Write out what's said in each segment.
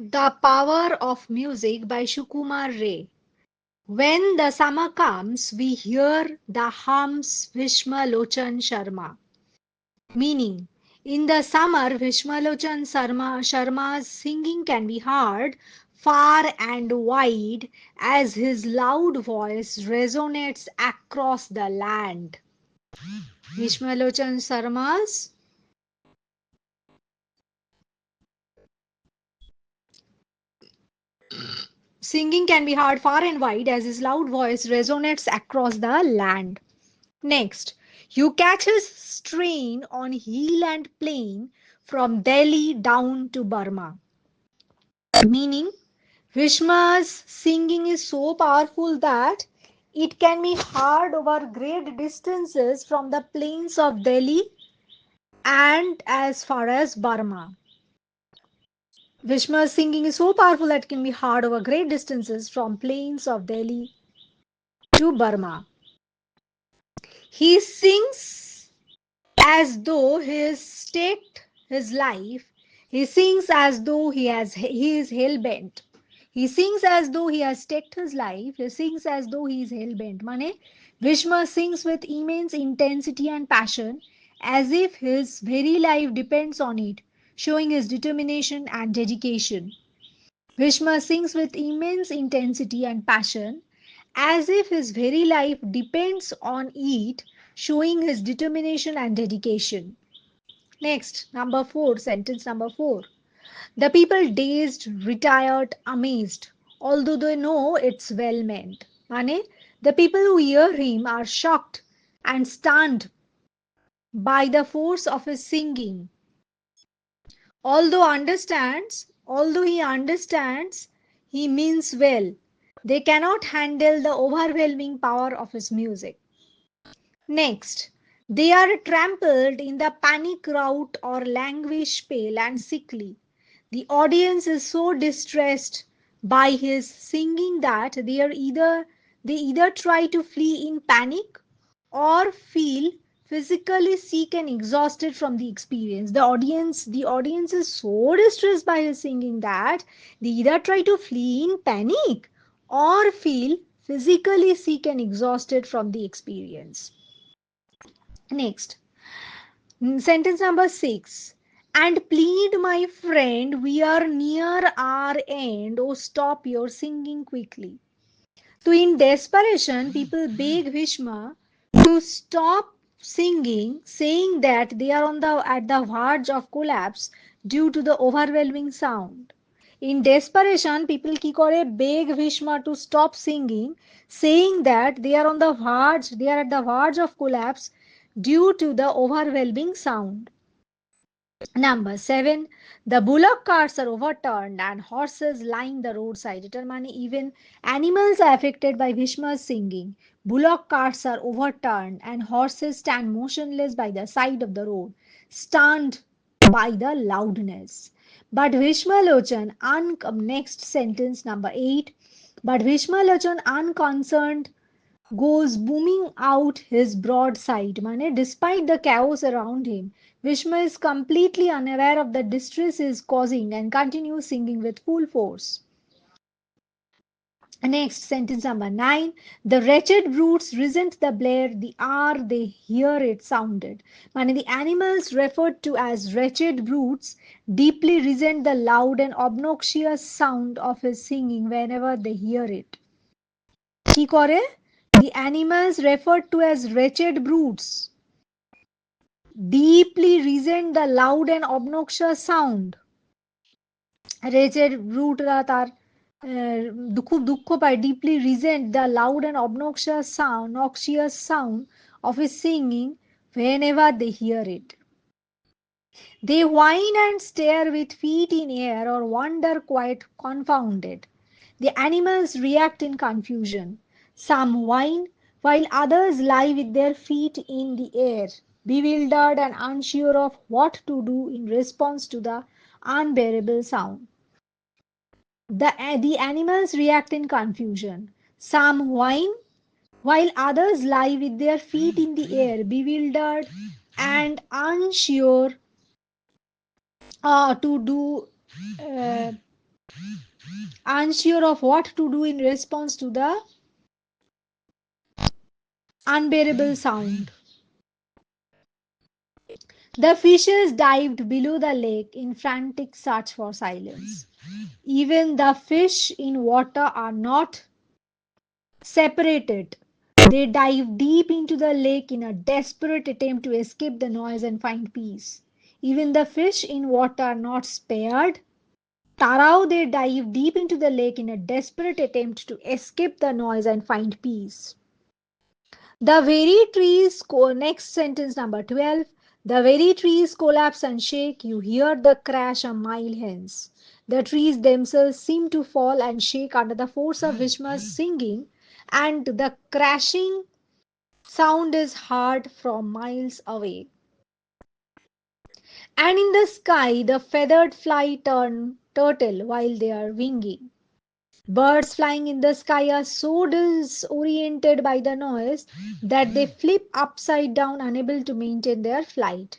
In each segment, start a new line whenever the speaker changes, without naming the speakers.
The Power of Music by Shukumar Ray. When the summer comes, we hear the hums Vishma Lochan Sharma. Meaning, in the summer, Vishmalochan Sharma's singing can be heard far and wide as his loud voice resonates across the land. Vishmalochan Sharma's singing can be heard far and wide as his loud voice resonates across the land. Next, you catch his strain on hill and plain from Delhi down to Burma. Meaning, Vishma's singing is so powerful that it can be heard over great distances from the plains of Delhi and as far as Burma. Vishma's singing is so powerful that it can be heard over great distances from plains of Delhi to Burma. He sings as though he has staked his life. He sings as though he is hell bent. He sings as though he has staked his life. He sings as though he is hell bent. Mane, Vishma sings with immense intensity and passion, as if his very life depends on it, showing his determination and dedication. Vishma sings with immense intensity and passion, as if his very life depends on it, showing his determination and dedication. Next, number 4, sentence number 4. The people dazed, retired, amazed, although they know it's well meant. Mane, the people who hear him are shocked and stunned by the force of his singing. Although he understands, he means well. They cannot handle the overwhelming power of his music. Next, they are trampled in the panic rout or languish pale and sickly. The audience is so distressed by his singing that they either try to flee in panic or feel physically sick and exhausted from the experience. The audience is so distressed by his singing that they either try to flee in panic or feel physically sick and exhausted from the experience. Next, sentence number 6. And plead, my friend, we are near our end. Oh, stop your singing quickly. So, in desperation, people beg Bhishma to stop singing, saying that they are at the verge of collapse due to the overwhelming sound. In desperation, people কি করে beg Bhishma to stop singing, saying that they are at the verge of collapse due to the overwhelming sound. Number 7, the bullock carts are overturned and horses line the roadside. এটার মানে even animals are affected by Bhishma's singing. Bullock carts are overturned and horses stand motionless by the side of the road, stunned by the loudness. But Bhishmalochan, next sentence number 8, but Bhishmalochan unconcerned goes booming out his broadside. Mane, despite the chaos around him, Vishma is completely unaware of the distress he is causing and continues singing with full force. Next, sentence number 9. The wretched brutes resent the blare the hour they hear it sounded. Mane, the animals referred to as wretched brutes deeply resent the loud and obnoxious sound of his singing whenever they hear it. কি করে? The animals referred to as wretched brutes deeply resent the loud and obnoxious sound. Wretched ব্রুটরা তার খুব দুঃখ পায়, deeply resent the loud and noxious sound of his singing whenever they hear it. They whine and stare with feet in air or wander quite confounded. The animals react in confusion. Some whine, while others lie with their feet in the air, bewildered and unsure of what to do in response to the unbearable sound. The animals react in confusion. Some whine, while others lie with their feet in the air, bewildered and unsure to do uh, unsure of what to do in response to the unbearable sound. The fishes dived below the lake in frantic search for silence. Even the fish in water are not separated. They dive deep into the lake in a desperate attempt to escape the noise and find peace. Even the fish in water are not spared. Tarao, they dive deep into the lake in a desperate attempt to escape the noise and find peace. The very trees, next sentence number 12. The very trees collapse and shake. You hear the crash a mile hence. The trees themselves seem to fall and shake under the force of Vishma's singing, and the crashing sound is heard from miles away. And in the sky, the feathered fly turn turtle while they are winging. Birds flying in the sky are so disoriented by the noise that they flip upside down, unable to maintain their flight.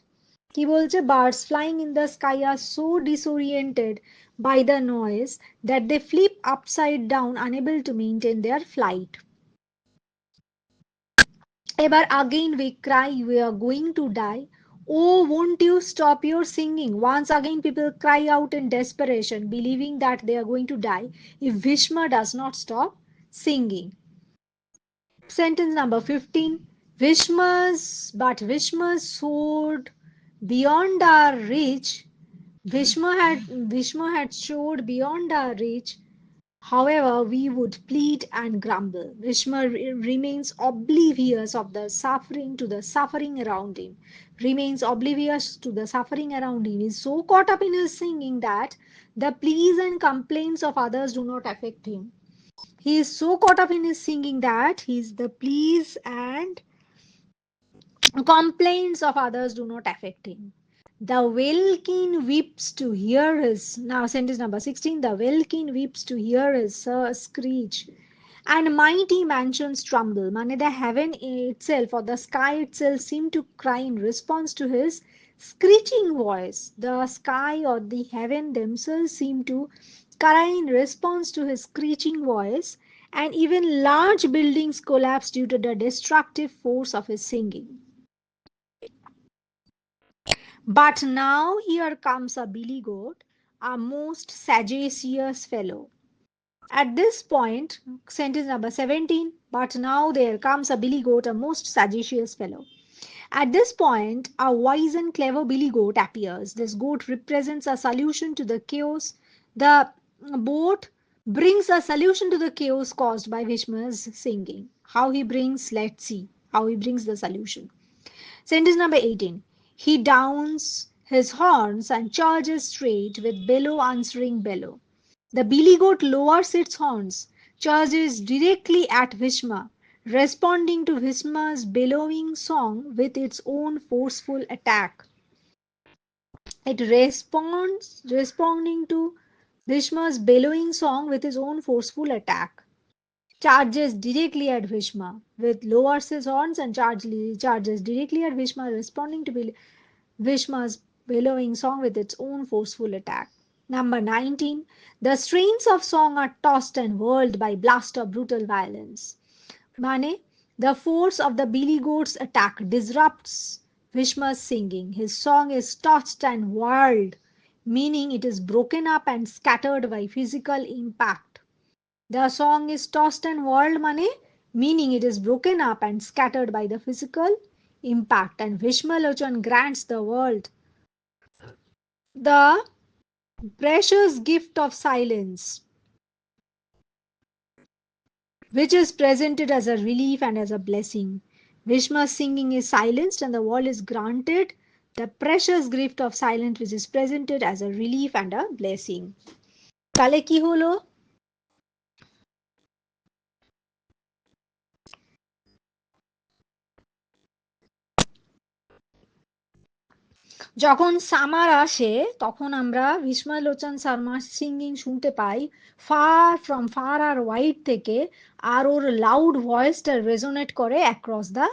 কি বলছে birds flying in the sky are so disoriented by the noise that they flip upside down, unable to maintain their flight. এবার again we cry, we are going to die. Oh, won't you stop your singing? Once again, people cry out in desperation, believing that they are going to die if Vishma does not stop singing. Sentence number 15. Vishma's soared beyond our reach. Vishma had soared beyond our reach. However, we would plead and grumble. Vishma remains oblivious of the suffering to the suffering around him. Remains oblivious to the suffering around him. He is so caught up in his singing that the pleas and complaints of others do not affect him. He is so caught up in his singing that the pleas and complaints of others do not affect him. The Welkin weeps to hear his, now sentence number 16, the Welkin weeps to hear his screech, and mighty mansions tremble. Mane the heaven itself or the sky itself seem to cry in response to his screeching voice. The sky or the heaven themselves seem to cry in response to his screeching voice, and even large buildings collapse due to the destructive force of his singing. But now here comes a billy goat, a most sagacious fellow. At this point, sentence number 17, but now there comes a billy goat, a most sagacious fellow. At this point, a wise and clever billy goat appears. This goat represents a solution to the chaos. The boat brings a solution to the chaos caused by Vishma's singing. How he brings, let's see how he brings the solution. Sentence number 18. He downs his horns and charges straight with bellow answering bellow. The billy goat lowers its horns, charges directly at Vishma, responding to Vishma's bellowing song with its own forceful attack. It responding to Vishma's bellowing song with his own forceful attack. Charges directly at Bhishma with lowers his horns and charges directly at Bhishma, responding to Bhishma's bellowing song with its own forceful attack. Number 19. The strains of song are tossed and whirled by blast of brutal violence. Mane, the force of the billy goat's attack disrupts Bhishma's singing. His song is tossed and whirled, meaning it is broken up and scattered by physical impact. The song is tossed and whirled, meaning it is broken up and scattered by the physical impact. And Vishmalochan grants the world the precious gift of silence, which is presented as a relief and as a blessing. Vishma's singing is silenced and the world is granted the precious gift of silence, which is presented as a relief and a blessing. তাহলে কি হলো? যখন summer আসে তখন আমরা ভীষ্মলোচন শর্মার singing শুনতে পাই fur আর wide থেকে, আর ওর লাউড ভয়েসটা রেজোনেট করে অ্যাক্রস দ্য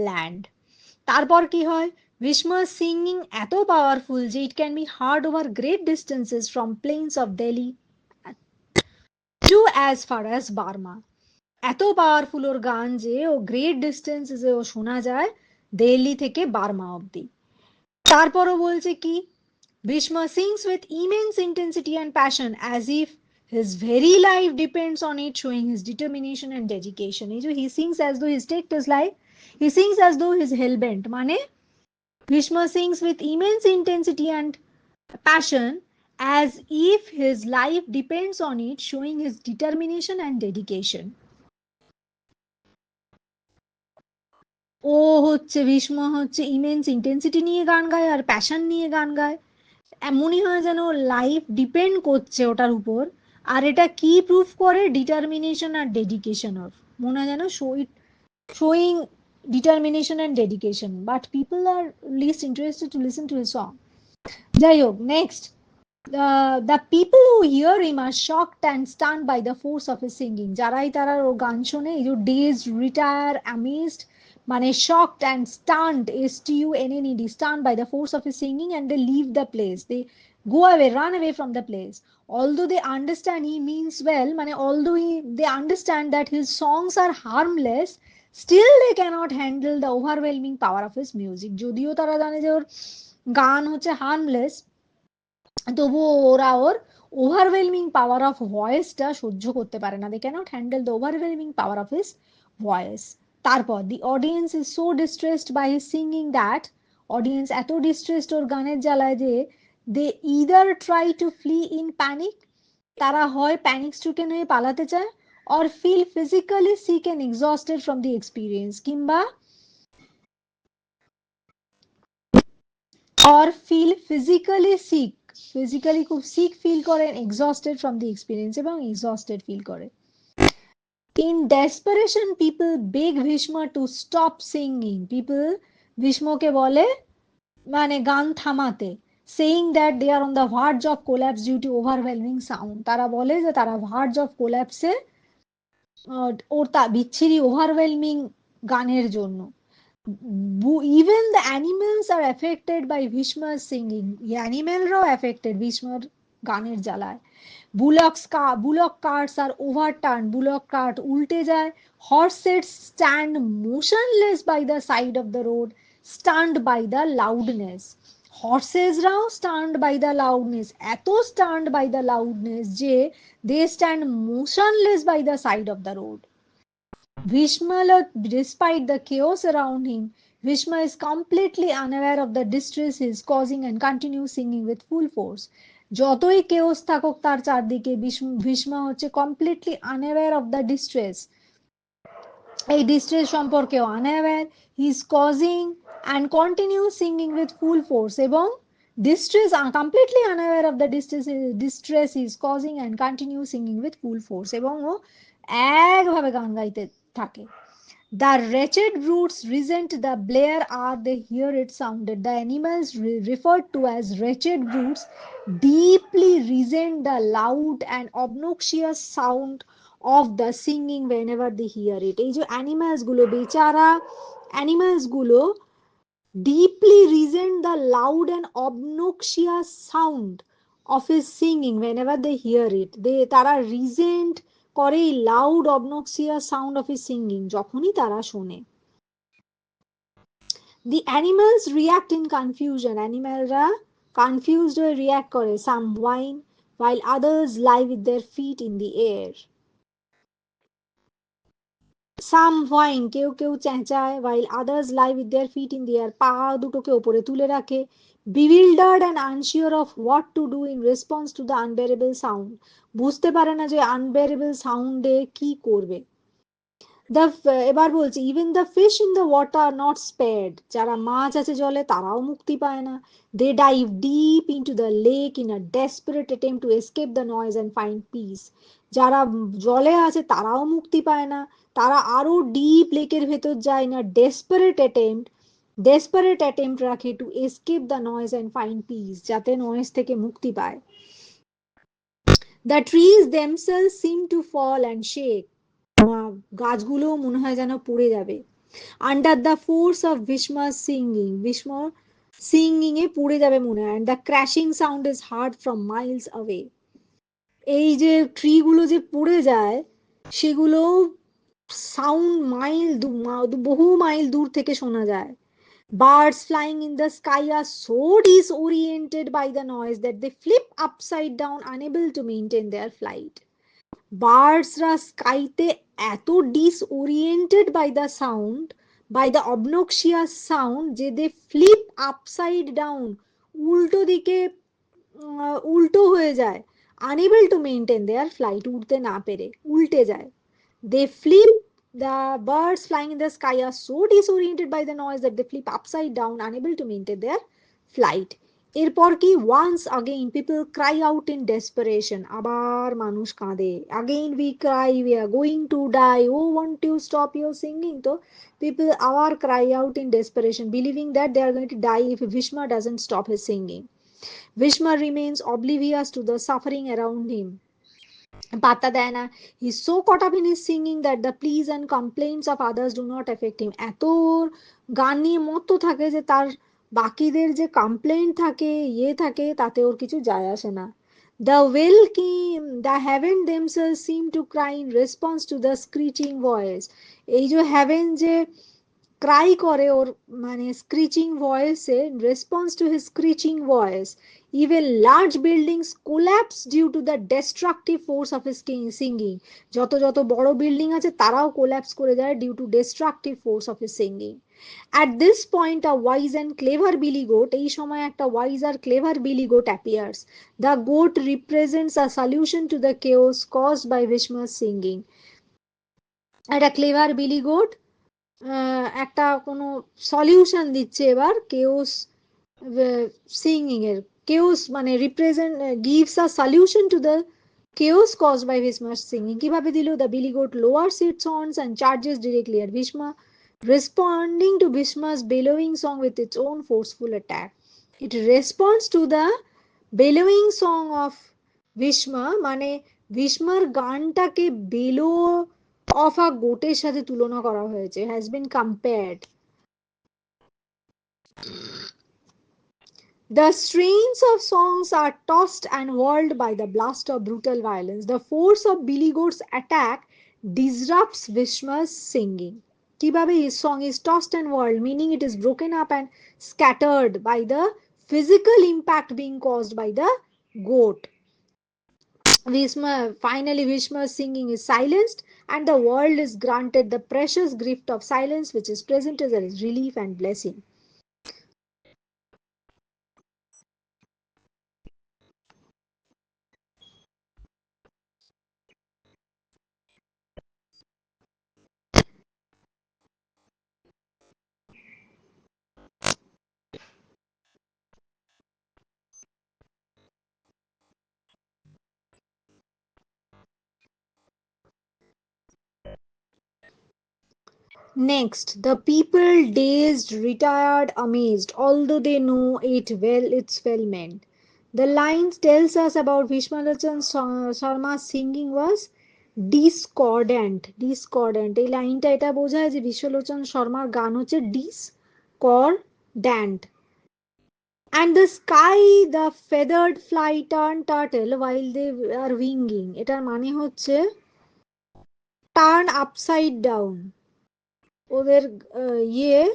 ল্যান্ড। তারপর কি হয়, ভীষ্মার সিঙ্গিং এত পাওয়ারফুল যে it can be hard over great distances from planes of Delhi to as far as Burma. এত পাওয়ারফুল ওর গান যে ও গ্রেট ডিস্টেন্সে ও শোনা যায় দিল্লি থেকে বার্মা অব্দি। তারপরও বলছে কি, Bhishma sings with immense intensity and passion as if his very life depends on it, showing his determination and dedication. এই যে he sings as though his staked his life, he sings as though he's hell-bent, মানে Bhishma sings with immense intensity and passion as if his life depends on it, showing his determination and dedication. ও হচ্ছে ভীষ্ম হচ্ছে immense intensity নিয়ে গান গায় আর passion নিয়ে গান গায়, এমনই হয় যেন লাইফ ডিপেন্ড করছে ওটার উপর। আর এটা কি প্রুফ করে, ডিটারমিনেশন আর ডেডিকেশন অফ, মনে হয় যেন showing determination and dedication, but people are least interested to listen to his song. যাই হোক, next, the people who hear him are shocked and stunned by the force of his singing. যারাই তারা ও গান শোনে, এই যে dazed, retire, amazed, মানে shocked and stunned, stunned, stunned by the force of his singing, and they leave the place, they go away, run away from the place. Although they understand he means well, মানে although they understand that his songs are harmless, still they cannot handle the overwhelming power of his music. যদিও তারা জানে যে ওর গান হচ্ছে harmless, তবুও ওরা ওর overwhelming power of ভয়েসটা সহ্য করতে পারে না, they cannot handle the overwhelming power of his voice. তারপর the audience is so distressed by his singing that, audience এত ডিস্ট্রেসড ওর গানের জ্বালায় যে they either try to flee in panic, তারা হয় প্যানিক স্ট্রিকেন হয়ে পালাতে চায়, or feel physically sick and exhausted from the experience, কিংবা or feel physically sick, physically খুব sick feel করেন, exhausted from the experience এবং exhausted feel করে। In desperation people beg Bhishma to stop singing, people ভীষ্মকে বলে মানে গান থামাতে, saying that they are on the verge of collapse due to overwhelming sound, তারা বলে যে তারা verge of collapse এ ওর তা বিচ্ছিরি ওভারওয়েলমিং গানের জন্য। Even the animals are affected by Bhishma's singing, অ্যানিমেলরাও affected ভীষ্মর গানের জ্বালায়। bullock carts are overturned, bullock cart উল্টে যায়, horses stand motionless by the side of the road, stunned by the loudness, হর্সেসরাও stunned by the loudness, এত stunned by the loudness যে they stand motionless by the side of the road. Bhishma, despite the chaos around him, Bhishma is completely unaware of the distress he is causing and continues singing with full force. যতই chaos থাকুক তার চারদিকে, ভীষ্মা হচ্ছে completely unaware of the distress, এই distress সম্পর্কেও unaware, he is causing and continue singing with full force, এবং distress completely unaware of the distress he is causing and continue singing with full force, এবং ও একভাবে গান গাইতে থাকে। The wretched brutes resent the blare hour they hear it sounded. The animals referred to as wretched brutes deeply resent the loud and obnoxious sound of the singing whenever they hear it. এই যে animals গুলো, বেচারা animals গুলো deeply resent the loud and obnoxious sound of his singing whenever they hear it. তারা resent করে এই loud obnoxious sound of his singing যখনই তারা শোনে। The animals react in confusion, অ্যানিমালরা কনফিউজড হয়ে রিয়াক্ট করে। Some whine while others lie with their feet in the air. Some whine, কেউ কেউ চেঁচায়, while others lie with their feet in the air, পা দুটোকে ওপরে তুলে রাখে। bewildered and unsure of what to do in response to the unbearable sound, বুঝতে পারে না যে আনবেয়ারেবল সাউন্ডে কি করবে। এবার বলছি, even the fish in the water not spared, যারা মাছ আছে জলে তারাও মুক্তি পায় না। They dive deep into the lake in a desperate attempt to escape the noise and find peace, যারা জলে আছে তারাও মুক্তি পায় না, তারা আরো ডিপ লেকের ভেতর যায় না, ডেসপারেট অ্যাটেম্প্ট রাখে to escape the noise and find peace, যাতে নয়েজ থেকে মুক্তি পায়। The trees themselves seem to fall and shake, গাছগুলো মনে হয় যেন পড়ে যাবে। আন্ডার দ্য ফোর্স অফ ভীষ্মার সিঙ্গিং, ভীষ্মর সিঙ্গিং এ পড়ে যাবে মনে হয়। The crashing sound is heard from miles away, এই যে ট্রিগুলো যে পড়ে যায় সেগুলো সাউন্ড বহু মাইল দূর থেকে শোনা যায়। Birds flying in the sky are so disoriented by the noise that they flip upside down, unable to maintain their flight. বার্ডসরা স্কাইতে এত disoriented by the sound, by the obnoxious sound, যে they flip upside down, উল্টো দিকে উল্টো হয়ে যায়, unable to maintain there flight, উড়তে না পেরে উল্টে যায়। They flip, the birds flying in the sky are so disoriented by the noise that they flip upside down, unable to maintain their flight. এরপর কি, once again people cry out in desperation, আবার মানুষ কাঁদে, again we cry, we are going to die, oh won't you stop your singing. তো people আবার cry out in desperation, believing that they are going to die if Bhishma doesn't stop his singing. Bhishma remains oblivious to the suffering around him, পাত্তা দেয় না। He is so caught up in his singing that the pleas and complaints of others do not affect him. এত গান নিয়ে মত্ত থাকে যে তার বাকিদের যে কমপ্লেন্ট থাকে থাকে তাতে ওর কিছু যায় আসে না। The welkin, the heaven themselves seem to cry in response to the screeching voice. এই যে হ্যাভেন যে ক্রাই করে ওর মানে স্ক্রিচিং ভয়েসে, response to his screeching voice, even large buildings collapse due to the destructive force of his singing. যত যত বড় বিল্ডিং আছে তারাও কোল্যাপস করে যায় due to destructive force of his singing. At this point a wise and clever billy goat, এই সময় একটা ওয়াইজ আর clever billy goat appears. The goat represents a solution to the chaos caused by ভীষ্মার singing. একটা clever billy goat একটা কোনো solution দিচ্ছে এবার কেওস সিঙ্গিং এর। কেওস মানে represent gives a solution to the chaos caused by Bhishma's singing. কিভাবে দিল? The billy goat lowers its horns and charges directly at Bhishma, responding to Bhishma's bellowing song with its own forceful attack. It responds to the bellowing song of Bhishma, মানে ভীষ্মার গানটাকে below of a গোটের সাথে তুলনা করা হয়েছে, has been compared. The strains of songs are tossed and whirled by the blast of brutal violence. The force of Billy Goat's attack disrupts Vishma's singing. কিভাবে his song is tossed and whirled, meaning it is broken up and scattered by the physical impact being caused by the goat. Finally, Vishma's singing is silenced, and the world is granted the precious gift of silence, which is presented as relief and blessing. Next, the people dazed, retired, amazed, although they know it well, it's well meant. The line tells us about Bhishmalochan Sharma's singing was discordant. Discordant. এই লাইনটা এটা বোঝায় যে বিশ্বলোচন শর্মার গান হচ্ছে discordant. And the sky, the feathered fly turn turtle while they are winging. এটার মানে হচ্ছে turn upside down. ওদের ইয়ের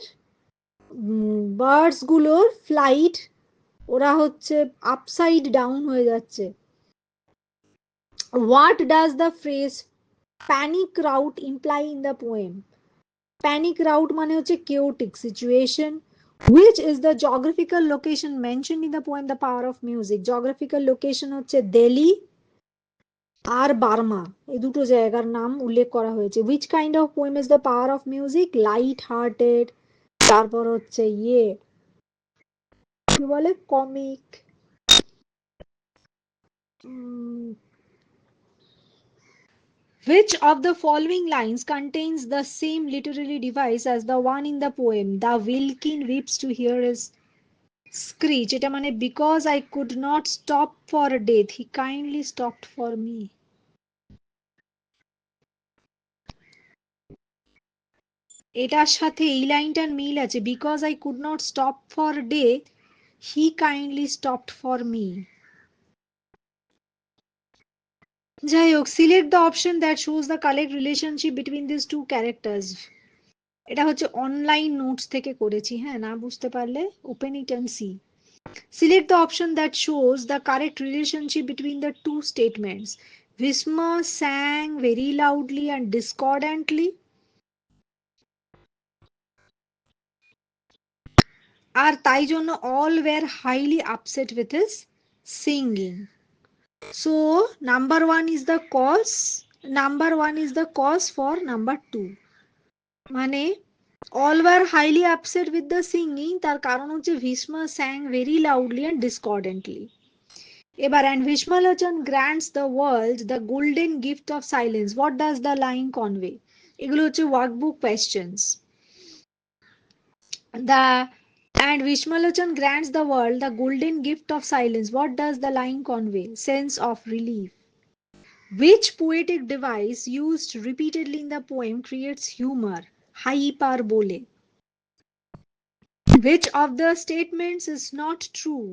বার্ডস গুলোর ফ্লাইট ওরা হচ্ছে আপসাইড ডাউন হয়ে যাচ্ছে। What does the phrase panic route imply in the poem? Panic route মানে হচ্ছে chaotic situation. which is the geographical location mentioned in the poem The Power of Music? geographical location হচ্ছে দিল্লি আর Burma, এই দুটো জায়গার নাম উল্লেখ করা হয়েছে। which kind of poem is The Power of Music? Light hearted, তারপর হচ্ছে কি বলে comic. Which of the following lines contains the same literary device as the one in the poem? The Wilkin weeps to hear his screech. এটা মানে because I could not stop for a death, he kindly stopped for me. এটার সাথে এই লাইনটার মিল আছে, because I could not stop for a death, he kindly stopped for me. যাই হোক, select the option that shows the correct relationship between this two characters. এটা হচ্ছে online notes থেকে করেছি, হ্যাঁ, না বুঝতে পারলে open it and see. Select the option that shows the correct relationship between the two statements. Visma sang very loudly and discordantly. আর তাই জন্য all were highly upset with his singing. So number one is the cause. Number one is the cause for number two. মানে all were highly upset with the singing, তার কারণ হচ্ছে Bhishma sang very loudly and discordantly. এবার and Vishmalochan grants the world the golden gift of silence. What does the line convey? এগুলো হচ্ছে workbook questions. The and Vishmalochan grants the world the golden gift of silence. What does the line convey? Sense of relief. Which poetic device used repeatedly in the poem creates humor? Hyperbole. Which of the statements is not true?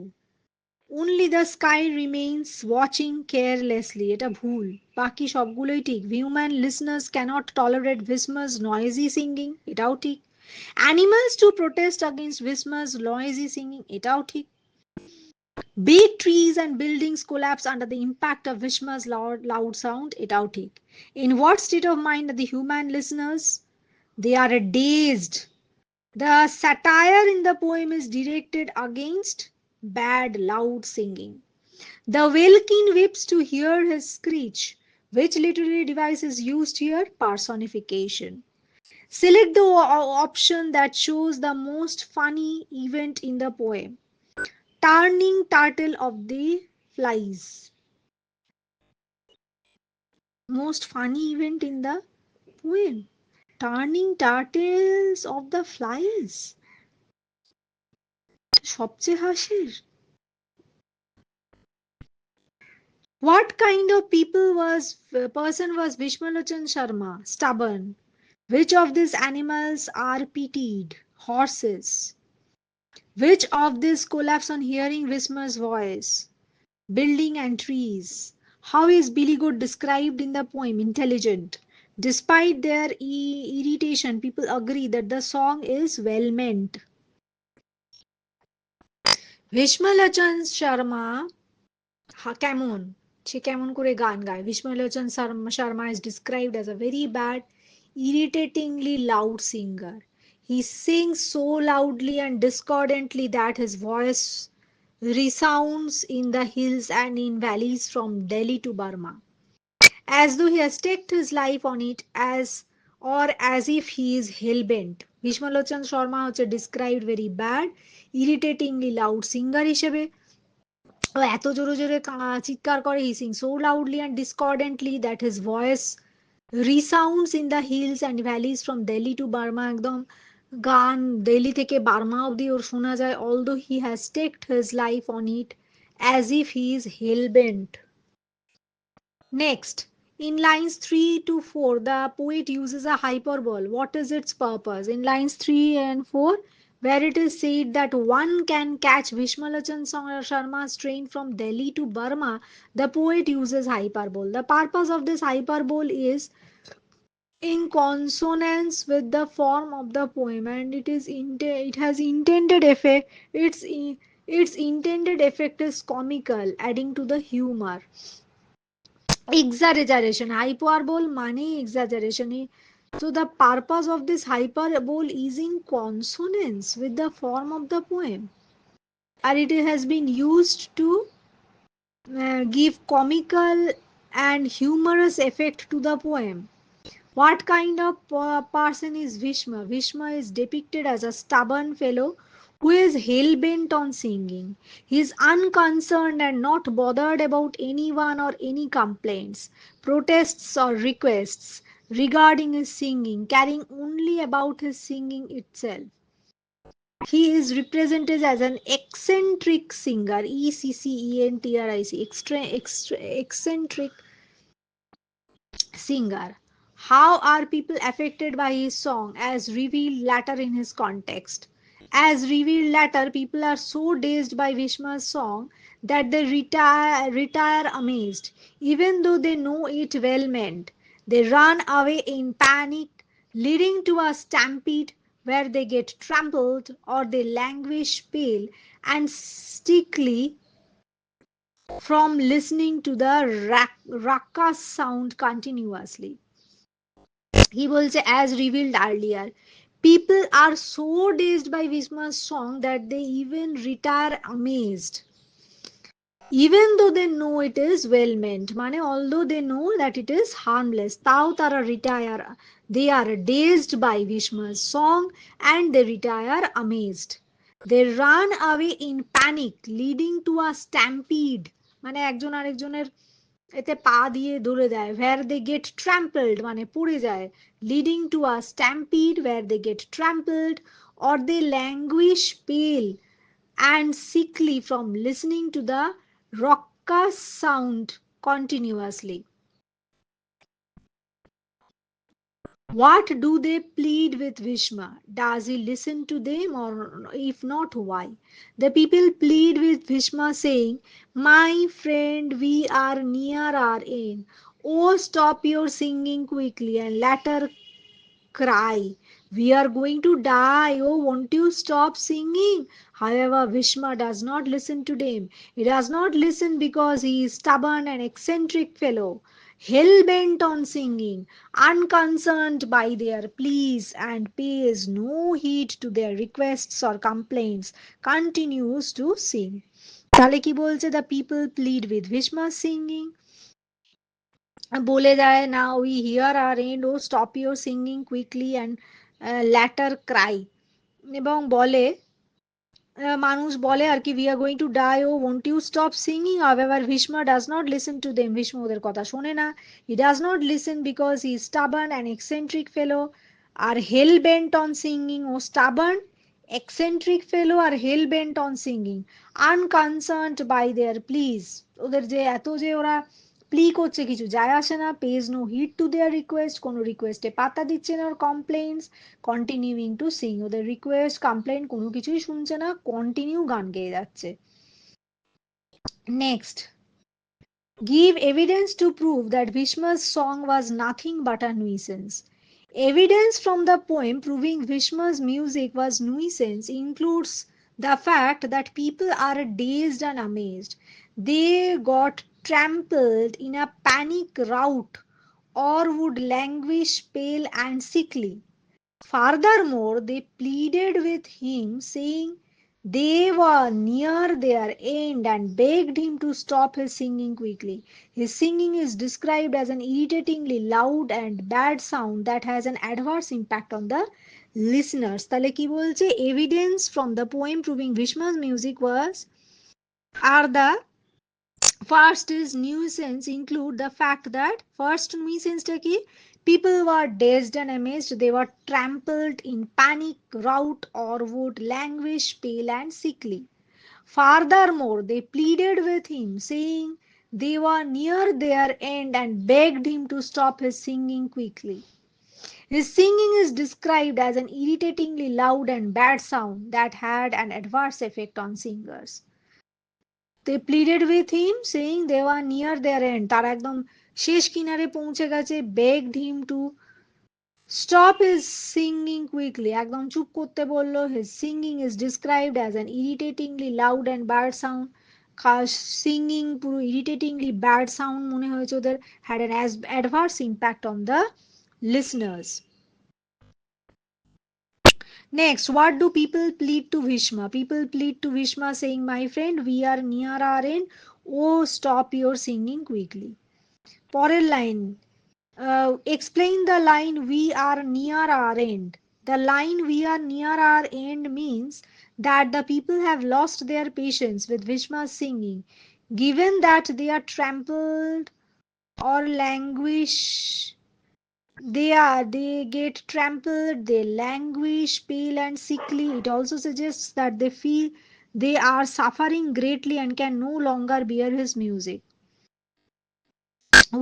Only the sky remains watching carelessly. এটা ভুল, বাকি সবগুলোই ঠিক। Human listeners cannot tolerate Visma's noisy singing, এটাও ঠিক। Animals to protest against Visma's noisy singing, এটাও ঠিক। Big trees and buildings collapse under the impact of Vishma's loud sound, এটাও ঠিক। In what state of mind are the human listeners? They are dazed. The satire in the poem is directed against bad loud singing. The Welkin weeps to hear his screech. Which literary device is used here? Personification. Select the option that shows the most funny event in the poem. Turning turtle of the flies. Most funny event in the poem. Turning turtles of the flies. সবচেয়ে হাসির। What kind of person was Vishmalochan Sharma? Stubborn. Which of these animals are pitied? Horses. Which of these collapse on hearing Visma's voice? Building and trees. How is Billy Goat described in the poem? Intelligent. Despite their irritation, people agree that the song is well meant. Vishmalochan Sharma কেমন, সে কেমন করে গান গায়? Vishmalochan Sharma is described as a very bad, irritatingly loud singer. He sings so loudly and discordantly that his voice resounds in the hills and in valleys from Delhi to Burma, as though he has staked his life on it, as if he is hell-bent. Bhishmalochan Sharma হচ্ছে described very bad, irritatingly loud singer হিসেবে। ও এত জোরে জোরে চিৎকার করে, he sings so loudly and discordantly that his voice resounds in the hills and valleys from Delhi to Burma. একদম গান দিল্লি থেকে বার্মা অব্দি ওর শোনা যায়, although he has staked his life on it, as if he is hell bent. Next, in lines 3 to 4, the poet uses a hyperbole. What is its purpose? In lines 3 and 4, where it is said that one can catch Vishmalochan Sharma's train from Delhi to Burma, the poet uses hyperbole. The purpose of this hyperbole is in consonance with the form of the poem, and it has intended effect. Its intended effect is comical, adding to the humor. Exaggeration, hyperbole money exaggeration. So the purpose of this hyperbole is in consonance with the form of the poem, and it has been used to give comical and humorous effect to the poem. What kind of person is Vishma? Vishma is depicted as a stubborn fellow who is hell bent on singing. He is unconcerned and not bothered about anyone or any complaints, protests, or requests regarding his singing, caring only about his singing itself. He is represented as an eccentric singer, eccentric, eccentric singer. How are people affected by his song as revealed later in his context? As revealed later, people are so dazed by Vishma's song that they retire amazed, even though they know it well meant. They run away in panic, leading to a stampede where they get trampled or they languish pale and stickly from listening to the ruckus sound continuously. He will say, as revealed earlier, people are so dazed by Vishma's song that they even retire amazed, even though they know it is well meant. Mane, although they know that it is harmless, tao tara retire. They are dazed by Vishma's song and they retire amazed. They run away in panic, leading to a stampede. মানে একজন আরেকজনের এতে পা দিয়ে ধরে দেয়, where they get trampled মানে পড়ে যায়, leading to a stampede where they get trampled, or they languish pale and sickly from listening to the raucous sound continuously. What do they plead with Vishma? Does he listen to them, or if not, why? The people plead with Vishma, saying, my friend, we are near our end. Oh, stop your singing quickly and let her cry. We are going to die. Oh, won't you stop singing? However, Vishma does not listen to them. He does not listen because he is stubborn and eccentric fellow, hell bent on singing, unconcerned by their pleas, and pays no heed to their requests or complaints, continues to sing. তাহলে কি বলছে? The people plead with Vishma singing, বলে দেয়, না we here are end, oh stop your singing quickly and later cry, এবং বলে মানুষ বলে আর কি, we are going to die, oh won't you stop singing. However Bhishma does not listen to them, Bhishma ওদের কথা শোনে না। He does not listen because he stubborn and eccentric fellow আর হেল বেন্ট অন সিঙ্গিং। ও স্টাবার্ন, এক্সেন্ট্রিক ফেলো আর hell bent on singing, unconcerned by there please. ওদের যে এত যে ওরা প্লি করছে কিছু যায় আসে না, pays no heed to their request, কোনো রিকোয়েস্টে পাত্তা দিচ্ছে না, ওর কমপ্লেইনস কন্টিনিউইং টু সিং, ওদের রিকোয়েস্ট কমপ্লেইন কোনো কিছুই শুনছে না, কন্টিনিউ গান গেয়ে যাচ্ছে। Next, give evidence to prove that Bhishma's song was nothing but a nuisance. Evidence from the poem proving Bhishma's music was nuisance includes the fact that people are dazed and amazed. They got trampled in a panic rout or would languish pale and sickly. Furthermore, they pleaded with him, saying they were near their end and begged him to stop his singing quickly. His singing is described as an irritatingly loud and bad sound that has an adverse impact on the listeners. তাহলে কি বলছে? Evidence from the poem proving Vishma's music was are the first is nuisance include the fact that first nuisance টা কি? People were dazed and amazed, they were trampled in panic rout or would languish pale and sickly. Furthermore, they pleaded with him, saying they were near their end and begged him to stop his singing quickly. His singing is described as an irritatingly loud and bad sound that had an adverse effect on singers. They pleaded with him, saying they were near their end. তারা একদম শেষ কিনারে পৌঁছে গেছে। Begged him to stop his singing quickly. একদম চুপ করতে বলল। His singing is described as an irritatingly loud and bad sound. Singing পুরো irritatingly bad sound মনে হয়েছে ওদের, had an adverse impact on the listeners. Next, what do people plead to Bhishma? People plead to Bhishma saying, my friend, we are near our end. Oh, stop your singing quickly. পরের line, explain the line we are near our end. The line we are near our end means that the people have lost their patience with Bhishma's singing, given that they are trampled or languish. They get trampled, they languish, pale and sickly. It also suggests that they feel they are suffering greatly and can no longer bear his music.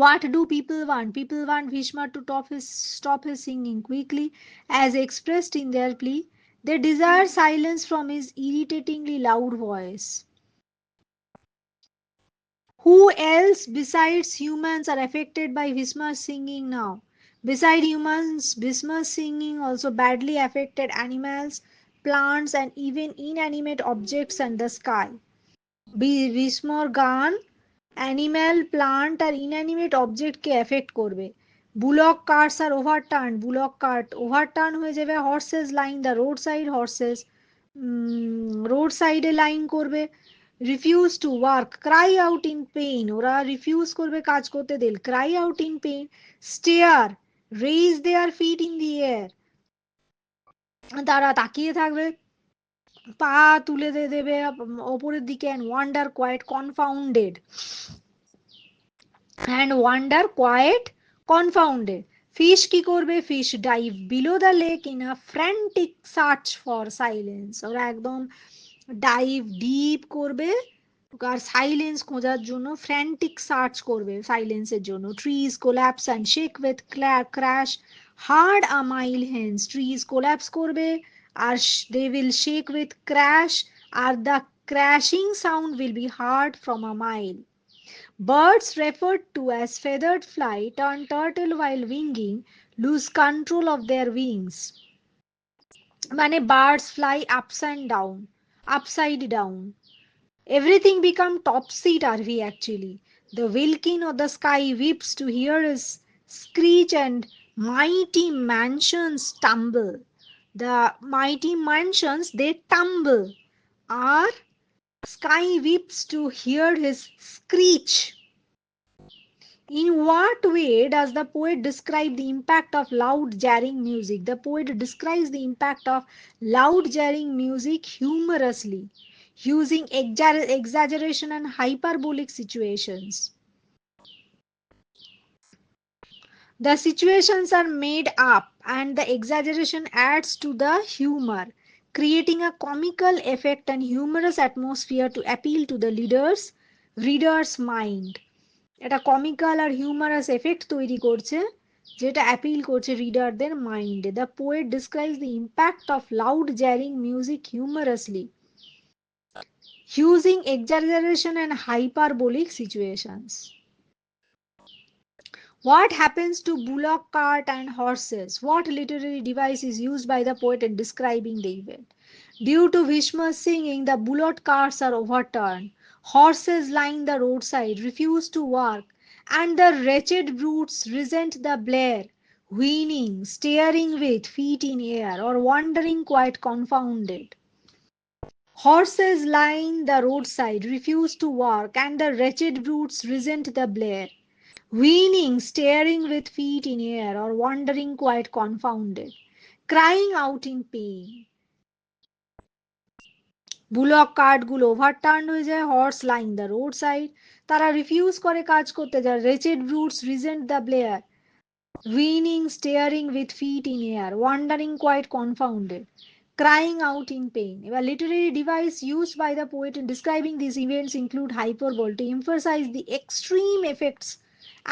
What do people want? People want Bhishma to stop his singing quickly, as expressed in their plea. They desire silence from his irritatingly loud voice. Who else besides humans are affected by Bhisma's singing now? Beside humans, Bhisma's singing also badly affected animals, plants, and even inanimate objects in the sky. Bhismar গান animal plant আর inanimate অবজেক্টকে effect করবে। Bullock carts are overturn, bullock cart overturn হয়ে যাবে, horses line the road side, horses road সাইডে line করবে। Refuse to work, cry out in pain, ওরা refuse করবে কাজ করতে, দিল cry out in pain. Stare, raise their feet in the air, তারা তাকিয়ে থাকবে, পা তুলে দেবে ওপরের দিকে। And wonder quite confounded, and wonder quite কনফাউন্ডেড। Fish কি করবে? Fish dive below the lake in a frantic search for silence, ওরা একদম ডাইভ ডিপ করবে আর সাইলেন্স খোঁজার জন্য ফ্র্যান্টিক সার্চ করবে সাইলেন্সের জন্য। Trees collapse and shake with crash heard a mile hence, trees collapse করবে আর they will shake with crash, আর the crashing sound will be heard from a mile. Birds referred to as feathered fly turn turtle while winging, lose control of their wings. মানে birds fly upside down. Everything become topsy-turvy actually. The wilkin of the sky weeps to hear his screech, and mighty mansions tumble. The mighty mansions they tumble. Our sky weeps to hear his screech. In what way does the poet describe the impact of loud jarring music? The poet describes the impact of loud jarring music humorously, using exaggeration and hyperbolic situations. The situations are made up and the exaggeration adds to the humor, creating a comical effect and humorous atmosphere to appeal to the reader's mind. এটা comical আর humorous effect তৈরি করছে যেটা appeal করছে রিডারদের মাইন্ডে। The poet describes the impact of loud jarring music humorously, using exaggeration and hyperbolic situations. What happens to bullock cart and horses? What literary device is used by the poet in describing the event? Due to Bhishma's singing, the bullock carts are overturned, horses line the roadside refuse to work, and the wretched brutes resent the blare, whinnying, staring with feet in air, or wandering quite confounded. Horses line the roadside refuse to work, and the wretched brutes resent the blare, whinnying, staring with feet in air, or wandering quite confounded, crying out in pain. Bullock কার্টগুলো overturn হয়ে যায়, horse line the road side, তারা refuse করে কাজ করতে যায়, wretched brutes resent the blare, whining staring with feet in air, wandering quite confounded, crying out in pain. A literary device used by the poet in describing these events include hyperbole to emphasize the extreme effects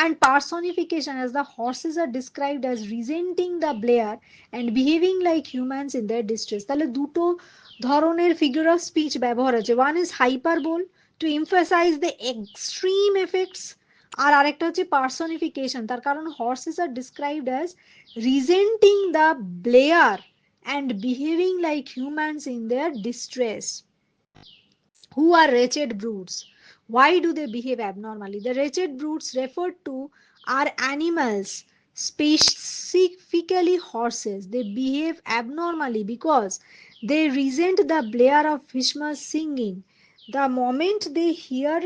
and personification, as the horses are described as resenting the blare and behaving like humans in their distress. তাহলে দুটো ধরনের figure of speech ব্যবহার আছে। One is hyperbole to emphasise the extreme effects, আর আরেকটা হচ্ছে personification, তার কারণ horses are described as resenting the blare and behaving like humans in their distress. Who are wretched brutes? Why do they behave abnormally? The wretched brutes referred to are animals, specifically horses. They behave abnormally because they resent the blare of Bhishma's singing. The moment they hear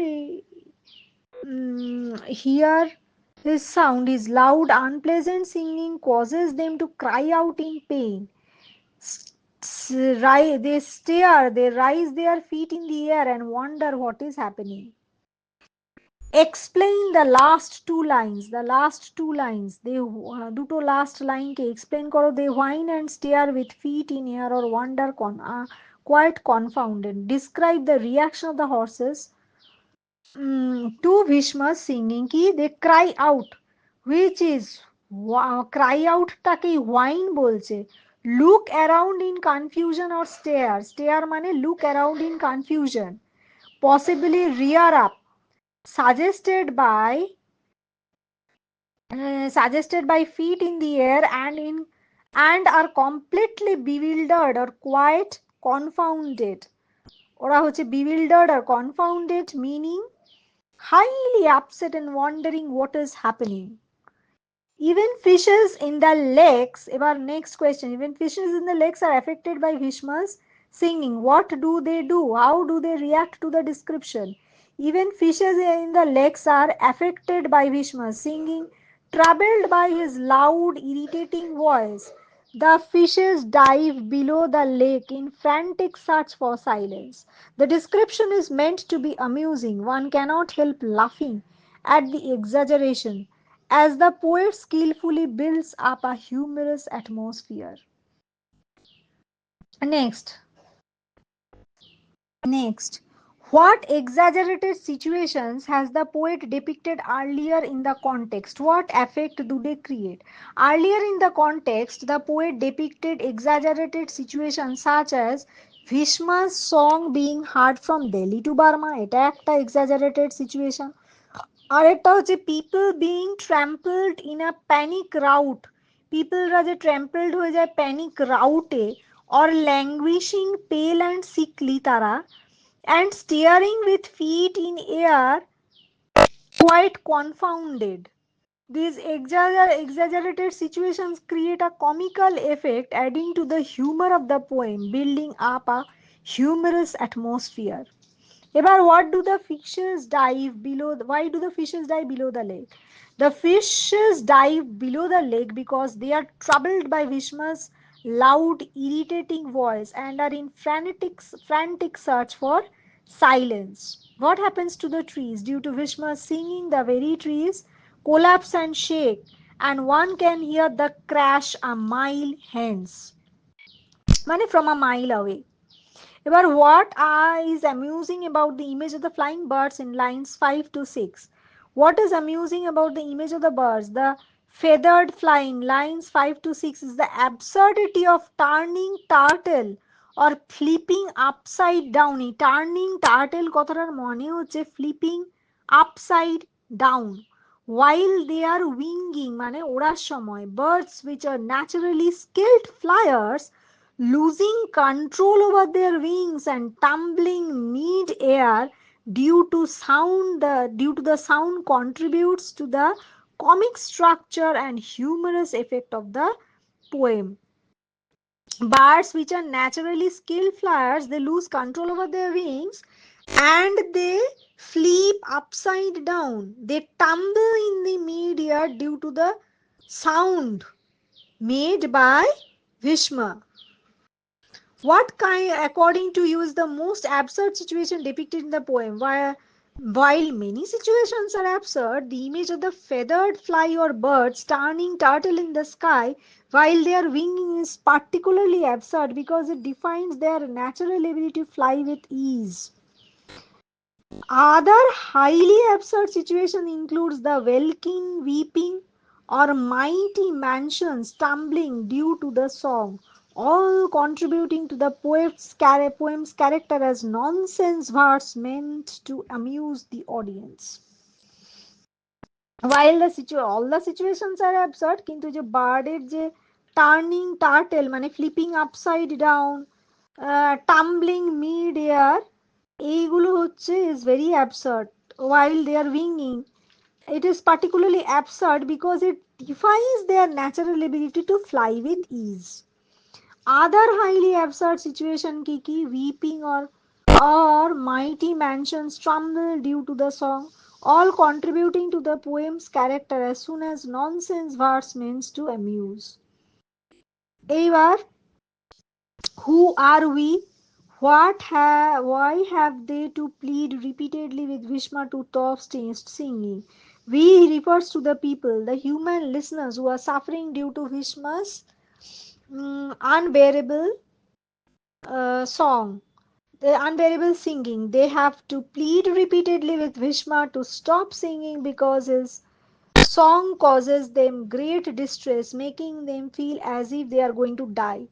his sound, his loud, unpleasant singing causes them to cry out in pain. They stare, they raise their feet in the air and wonder what is happening. Explain the last two lines. The last two lines. They দুটো last line কে explain করো. They whine and stare with feet in air or wonder quite confounded. Describe the reaction of the horses to Bhishma's singing. কি they cry out, which is cry out টাকে whine বলছে। Look around in confusion or stare. Stare মানে look around in confusion. Possibly rear up. suggested by feet in the air and are completely bewildered or quite confounded. ওরা হচ্ছে bewildered or confounded, meaning highly upset and wondering what is happening. Even fishes in the lakes, ebar next question, even fishes in the lakes are affected by Bhishma's singing. What do they do? How do they react to the description? Even fishes in the lakes are affected by Bhishma's singing, troubled by his loud, irritating voice. The fishes dive below the lake in frantic search for silence. The description is meant to be amusing. One cannot help laughing at the exaggeration as the poet skillfully builds up a humorous atmosphere. Next, next, what exaggerated situations has the poet depicted earlier in the context? What effect do they create? Earlier in the context, the poet depicted exaggerated situations such as Bhishma's song being heard from Delhi to Burma. এটা একটা exaggerated situation. আরেকটা হচ্ছে people being trampled in a panic rout, পিপলরা যে trampled হয়ে যায় panic রাউটে, or languishing pale and sickly তারা, and staring with feet in air quite confounded. These exaggerated situations create a comical effect, adding to the humor of the poem, building up a humorous atmosphere. এবার what do the fishes dive below why do the fishes dive below the lake? The fishes dive below the lake because they are troubled by Vishma's loud, irritating voice and are in frantic search for silence. What happens to the trees? Due to Vishma's singing, the very trees collapse and shake, and one can hear the crash a mile hence, মানে from a mile away. Ebar what is amusing about the image of the flying birds in lines 5 to 6? What is amusing about the image of the birds? The feathered flying, lines 5 to 6, is the absurdity of turning turtle or flipping upside down. Turning turtle কথাটার মনে হচ্ছে flipping upside down while they are winging, মানে ওড়ার সময়, birds which are naturally skilled flyers losing control over their wings and tumbling mid-air due to the sound contributes to the comic structure and humorous effect of the poem. Birds which are naturally skilled flyers, they lose control over their wings and they flip upside down. They tumble in the mid-air due to the sound made by Bhishma. What kind, according to you, is the most absurd situation depicted in the poem? While many situations are absurd, the image of the feathered fly or birds turning turtle in the sky while they are winging is particularly absurd because it defines their natural ability to fly with ease. Other highly absurd situation includes the welkin weeping or mighty mansions tumbling due to the song, all contributing to the poem's character as nonsense verse meant to amuse the audience. While all the situations are absurd, কিন্তু যে বার্ডের যে turning turtle মানে flipping upside down, tumbling mid air, এইগুলো হচ্ছে is very absurd while they are winging. It is particularly absurd because it defies their natural ability to fly with ease. Other highly absurd situation ki weeping or mighty mansions tremble due to the song, all contributing to the poem's character as soon as nonsense verse means to amuse. এইবার who are we? Why have they to plead repeatedly with Bhishma to stop singing? We refers to the people, the human listeners who are suffering due to Bhishma's unbearable song, the unbearable singing. They have to plead repeatedly with Bhishma to stop singing because his song causes them great distress, making them feel as if they are going to die.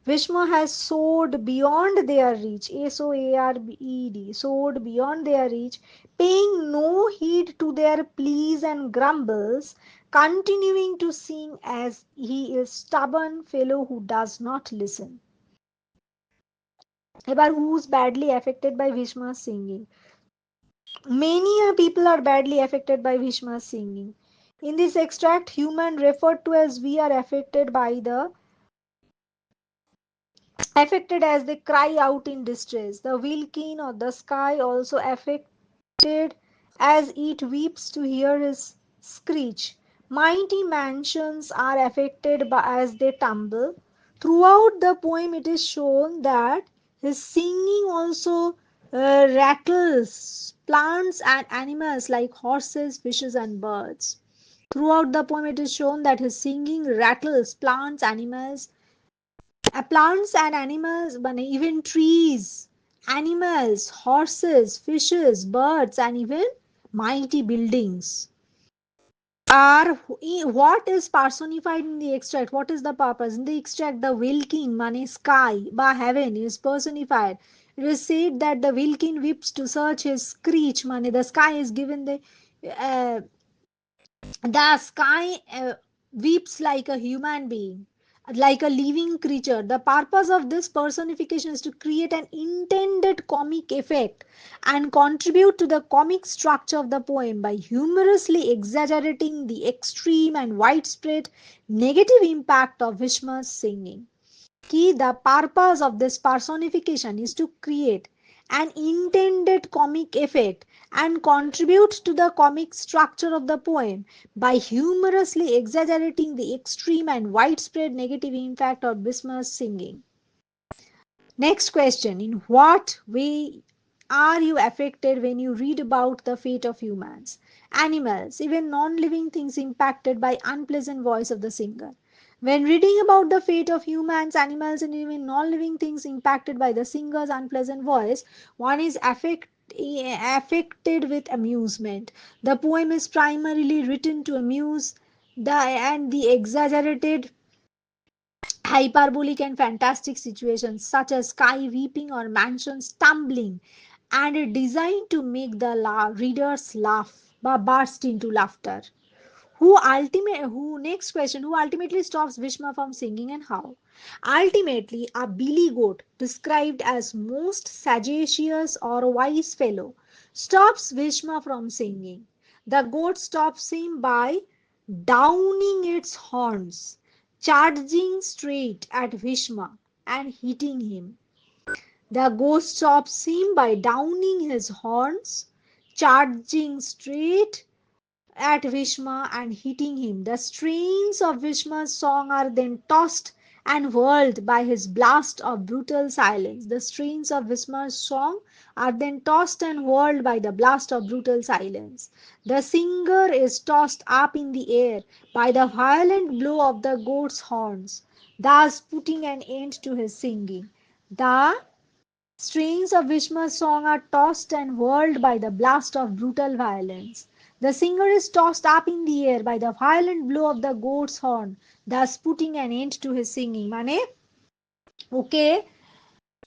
Bhishma has soared beyond their reach, S-O-A-R-E-D, soared beyond their reach, paying no heed to their pleas and grumbles, continuing to sing as he is stubborn fellow who does not listen. Ebar who's badly affected by Bhishma's singing? Many people are badly affected by Bhishma's singing. In this extract, human referred to as we are affected as they cry out in distress. The Wilkin or the sky also affected as it weeps to hear his screech. Mighty mansions are affected by, as they tumble. Throughout the poem, it is shown that his singing also rattles plants and animals like horses, fishes, and birds. Throughout the poem, it is shown that his singing rattles plants and animals, but even trees, animals, horses, fishes, birds, and even mighty buildings are what is personified in the extract. What is the purpose? In the extract, the Wilkin, mane sky, ba heaven, is personified. It is said that the Wilkin weeps to search his screech, mane the sky is given uh, the sky weeps like a human being, like a living creature. The purpose of this personification is to create an intended comic effect and contribute to the comic structure of the poem by humorously exaggerating the extreme and widespread negative impact of Vishma's singing. The purpose of this personification is to create an intended comic effect and contribute to the comic structure of the poem by humorously exaggerating the extreme and widespread negative impact of Bismarck's singing. Next question: in what way are you affected when you read about the fate of humans, animals, even non living things impacted by unpleasant voice of the singer? When reading about the fate of humans, animals, and even non living things impacted by the singer's unpleasant voice, one is affected with amusement. The poem is primarily written to amuse the exaggerated hyperbolic and fantastic situations such as sky weeping or mansions tumbling, and are designed to make the readers laugh or burst into laughter. Who next question, who ultimately stops Vishma from singing and how? Ultimately, a billy goat, described as most sagacious or wise fellow, stops Vishma from singing. The goat stops him by downing its horns, charging straight at Vishma and hitting him. The goat stops him by downing his horns, charging straight at Vishma and hitting him. The strains of Vishma's song are then tossed and whirled by his blast of brutal silence. The strains of Vishma's song are then tossed and whirled by the blast of brutal silence. The singer is tossed up in the air by the violent blow of the goat's horns, thus putting an end to his singing. The strains of Vishma's song are tossed and whirled by the blast of brutal violence. The singer is tossed up in the air by the violent blow of the goat's horn, thus putting an end to his singing. Mane, okay,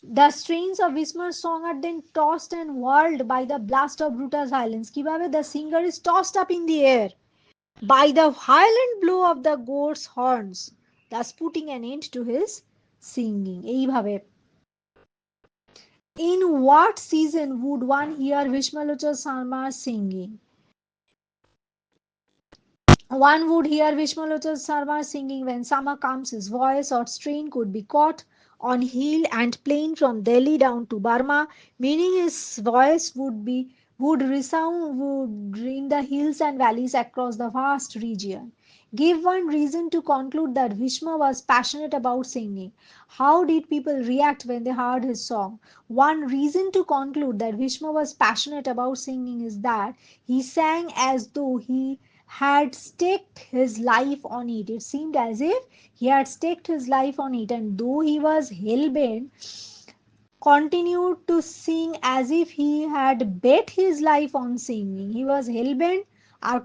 the strains of Vishma's song are then tossed and whirled by the blast of brutal violence. Kibabe, the singer is tossed up in the air by the violent blow of the goat's horns, thus putting an end to his singing. এইভাবে in what season would one hear Vishmalocha Sarma singing? One would hear Vishmalocha Sarma singing when summer comes. His voice or strain could be caught on hill and plain from Delhi down to Burma, meaning his voice would resound in the hills and valleys across the vast region. Give one reason to conclude that Vishma was passionate about singing. How did people react when they heard his song? One reason to conclude that Vishma was passionate about singing is that he sang as though he had staked his life on it. It seemed as if he had staked his life on it, and though he was hell bent, continued to sing as if he had bet his life on singing. He was hell bent,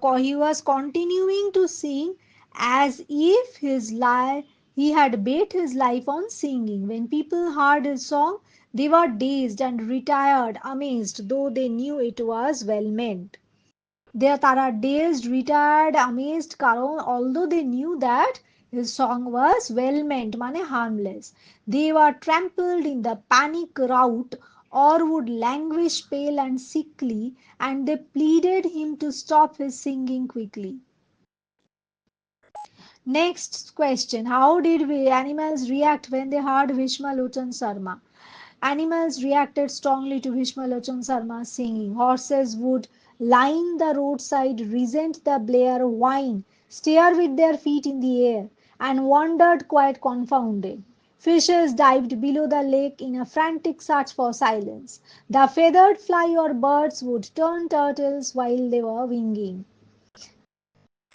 or he was continuing to sing as if He had bet his life on singing. When people heard his song, they were dazed and retired, amazed, though they knew it was well meant. তারা dazed, retired, amazed কারণ although they knew that his song was well meant মানে harmless. They were trampled in the panic rout or would languish pale and sickly, and they pleaded him to stop his singing quickly. Next question. How did we animals react when they heard Vishmalochan Sarma? Animals reacted strongly to Vishmalochan Sarma's singing. Horses would line the roadside, resent the blare, whine, stare with their feet in the air, and wandered quite confounded. Fishes dived below the lake in a frantic search for silence. The feathered fly or birds would turn turtles while they were winging.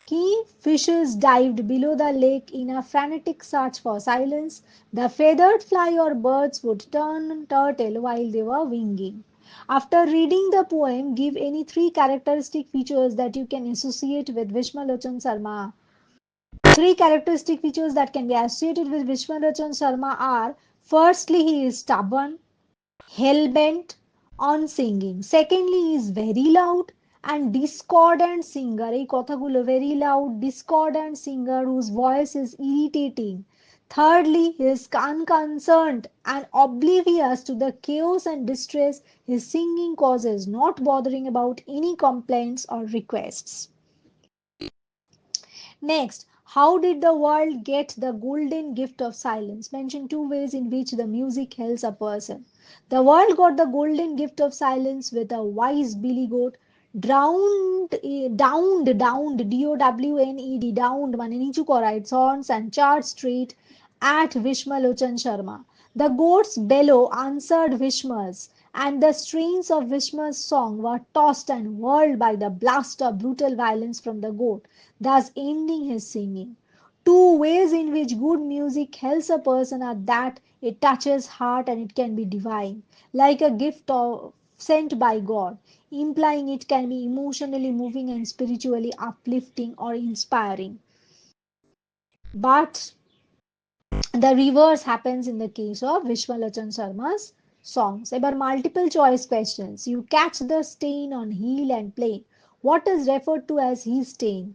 Key fishes dived below the lake in a frantic search for silence. The feathered fly or birds would turn turtle while they were winging. After reading the poem, give any three characteristic features that you can associate with Vishmalochan Sarma. Three characteristic features that can be associated with Vishmalochan Sarma are: firstly, he is stubborn, hell-bent on singing. Secondly, he is very loud and discordant singer. এই কথাগুলো very loud, discordant singer whose voice is irritating. Thirdly, he is unconcerned and oblivious to the chaos and distress his singing causes, not bothering about any complaints or requests. Next, how did the world get the golden gift of silence? Mention two ways in which the music helps a person. The world got the golden gift of silence with a wise billy goat downed, D-O-W-N-E-D, downed মানে নিচু করা its horns and charged straight at Vishmalochan Sharma. The goat's bellow answered Vishma's, and the strains of Vishma's song were tossed and whirled by the blast of brutal violence from the goat, thus ending his singing. Two ways in which good music helps a person are that it touches heart and it can be divine, like a gift sent by God, implying it can be emotionally moving and spiritually uplifting or inspiring. But the reverse happens in the case of Vishwalochan Sharma's songs. Ebar multiple choice questions. You catch the stain on heel and plain. What is referred to as his stain?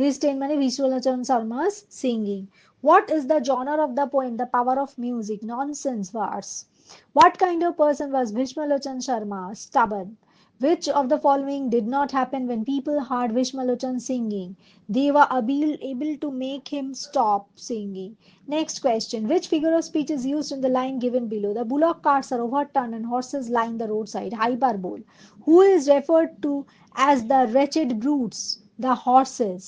His stain mane Vishwalochan Sharma's singing. What is the genre of the poem? The power of music. Nonsense verse. What kind of person was Vishwalochan Sharma? Stubborn. Which of the following did not happen when people heard Vishmalochan singing? They were able to make him stop singing. Next question. Which figure of speech is used in the line given below? The bullock carts are overturned and horses line the roadside. Hyperbole. Who is referred to as the wretched brutes? The horses.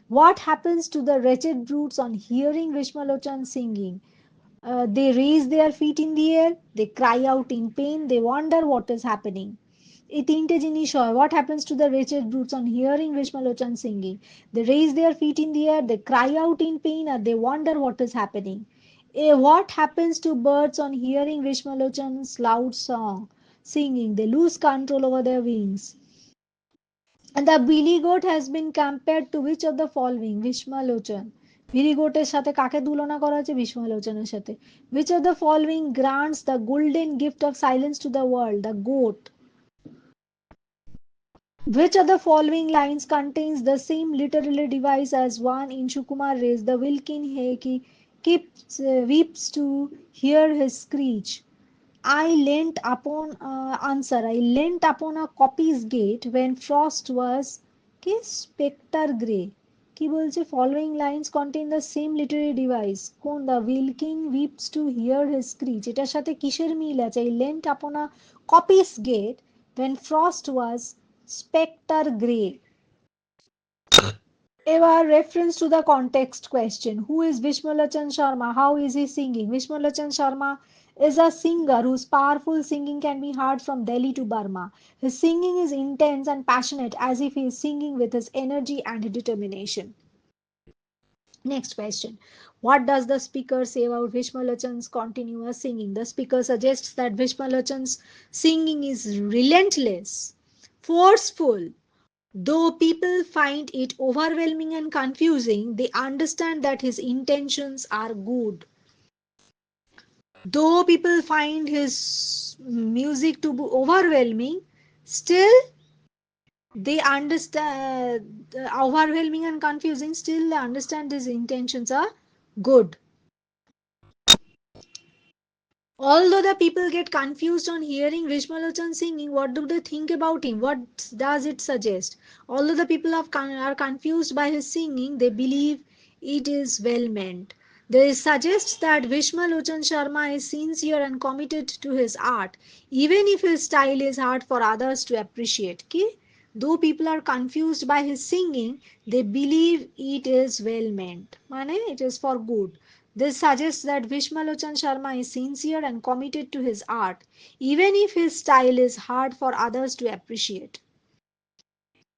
What happens to the wretched brutes on hearing Vishmalochan singing? They raise their feet in the air, they cry out in pain, they wonder what is happening. এই তিনটে জিনিস হয়. What happens to the wretched brutes on hearing Vishmalochan singing? They raise their feet in the air, they cry out in pain, or they wonder what is happening. What happens to birds on hearing Vishmalochan's loud song singing? They lose control over their wings. And the billy goat has been compared to which of the following? Vishmalochan. বিলি গোটের সাথে কাকে তুলনা করা হয়েছে? ভীষ্মলোচনের সাথে. Which of the following grants the golden gift of silence to the world? The goat. Which of the following lines contains the same literary device as one in Shukumar Race? The Wilkin Heki keeps weeps to hear his screech. I leant upon answer. I leant upon a copy's gate when frost was কি spectre grey. কি বলছে? Following lines contain the same literary device. কোন? The Wilkin weeps to hear his screech. এটার সাথে কিসের মিল আছে? I leant upon a copy's gate when frost was spectre grey. এবার reference to the context question. Who is Vishmalochan Sharma? How is he singing? Vishmalochan Sharma is a singer whose powerful singing can be heard from Delhi to Burma. His singing is intense and passionate as if he is singing with his energy and determination. Next question. What does the speaker say about Vishmalochan's continuous singing? The speaker suggests that Vishmalochan's singing is relentless, forceful, Though people find it overwhelming and confusing, they understand that his intentions are good. Though people find his music to be overwhelming, still they understand overwhelming and confusing, still they understand his intentions are good. Although the people get confused on hearing Vishmalochan singing, what do they think about him? What does it suggest? Although the people are confused by his singing, they believe it is well meant. This suggests that Vishmalochan Sharma is sincere and committed to his art, even if his style is hard for others to appreciate. Okay? Though people are confused by his singing, they believe it is well meant. Mane, it is for good. This suggests that Vishmalochan Sharma is sincere and committed to his art, even if his style is hard for others to appreciate.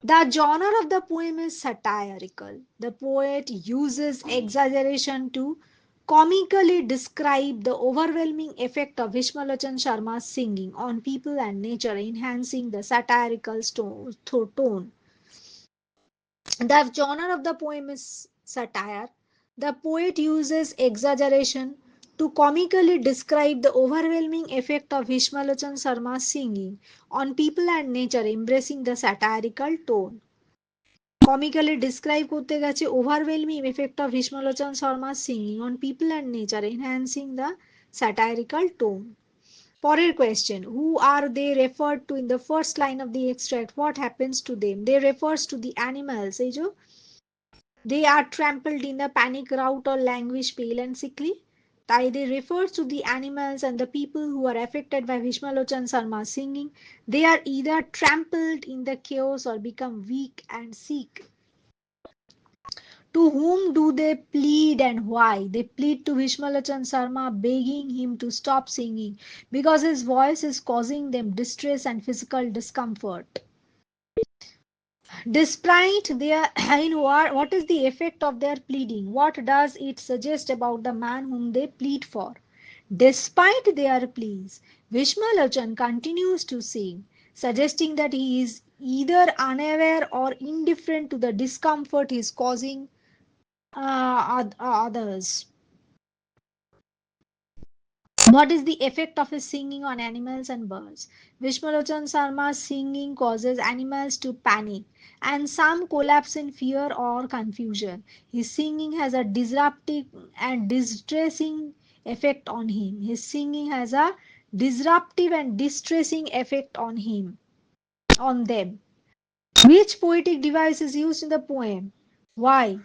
The genre of the poem is satirical. The poet uses exaggeration to comically describe the overwhelming effect of Vishmalochan Sharma's singing on people and nature, enhancing the satirical tone. The genre of the poem is satire. The poet uses exaggeration to comically describe the overwhelming effect of Vishmalochan Sarma's singing on people and nature, embracing the satirical tone. Comically describe করতে গেছে overwhelming effect of Vishmalochan Sarma's singing on people and nature, enhancing the satirical tone. পরের question, who are they referred to in the first line of the extract? What happens to them? They refers to the animals. এই যে they are trampled in the panic rout or languish pale and sickly. Tai they refers to the animals and the people who are affected by Vishmalochan Sarma's singing. They are either trampled in the chaos or become weak and sick. To whom do they plead and why? They plead to Vishmalochan Sarma, begging him to stop singing because his voice is causing them distress and physical discomfort. Despite their in what is the effect of their pleading? What does it suggest about the man whom they plead for? Despite their pleas, Vishmalochan continues to sing, suggesting that he is either unaware or indifferent to the discomfort he is causing others. What is the effect of his singing on animals and birds? Vishmalochan Sarma's singing causes animals to panic and some collapse in fear or confusion. His singing has a disruptive and distressing effect on him. His singing has a disruptive and distressing effect on him, on them. Which poetic device is used in the poem? Why?